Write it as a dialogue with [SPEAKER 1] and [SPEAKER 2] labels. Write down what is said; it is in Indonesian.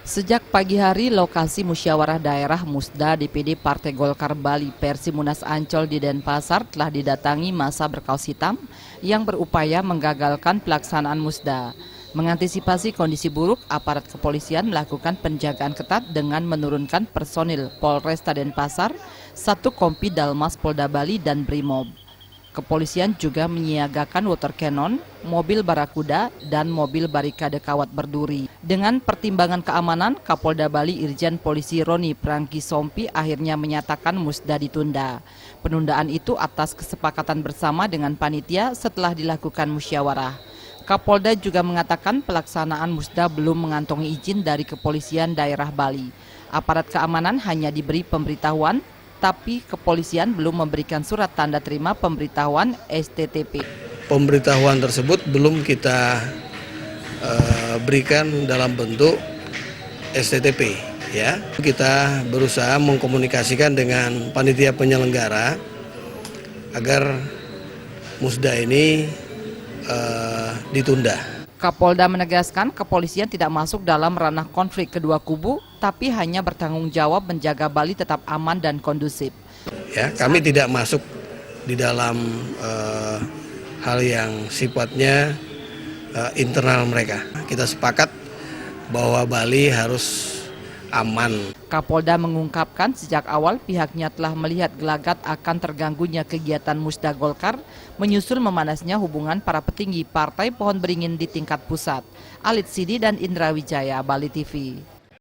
[SPEAKER 1] Sejak pagi hari, lokasi musyawarah daerah Musda DPD Partai Golkar Bali Persi Munas Ancol di Denpasar telah didatangi massa berkaos hitam yang berupaya menggagalkan pelaksanaan Musda. Mengantisipasi kondisi buruk, aparat kepolisian melakukan penjagaan ketat dengan menurunkan personil Polresta Denpasar, 1 Kompi Dalmas Polda Bali dan Brimob. Kepolisian juga menyiagakan water cannon, mobil barakuda, dan mobil barikade kawat berduri. Dengan pertimbangan keamanan, Kapolda Bali Irjen Polisi Roni Prangki Sompi akhirnya menyatakan Musda ditunda. Penundaan itu atas kesepakatan bersama dengan panitia setelah dilakukan musyawarah. Kapolda juga mengatakan pelaksanaan Musda belum mengantongi izin dari Kepolisian Daerah Bali. Aparat keamanan hanya diberi pemberitahuan, tapi kepolisian belum memberikan surat tanda terima pemberitahuan STTP.
[SPEAKER 2] Pemberitahuan tersebut belum kita berikan dalam bentuk STTP. Ya, kita berusaha mengkomunikasikan dengan panitia penyelenggara agar Musda ini ditunda.
[SPEAKER 1] Kapolda menegaskan kepolisian tidak masuk dalam ranah konflik kedua kubu, tapi hanya bertanggung jawab menjaga Bali tetap aman dan kondusif.
[SPEAKER 2] Ya, kami tidak masuk di dalam hal yang sifatnya internal mereka. Kita sepakat bahwa Bali harus aman.
[SPEAKER 1] Kapolda mengungkapkan sejak awal pihaknya telah melihat gelagat akan terganggunya kegiatan Musda Golkar menyusul memanasnya hubungan para petinggi Partai Pohon Beringin di tingkat pusat. Alit Sidi dan Indra Wijaya, Bali TV.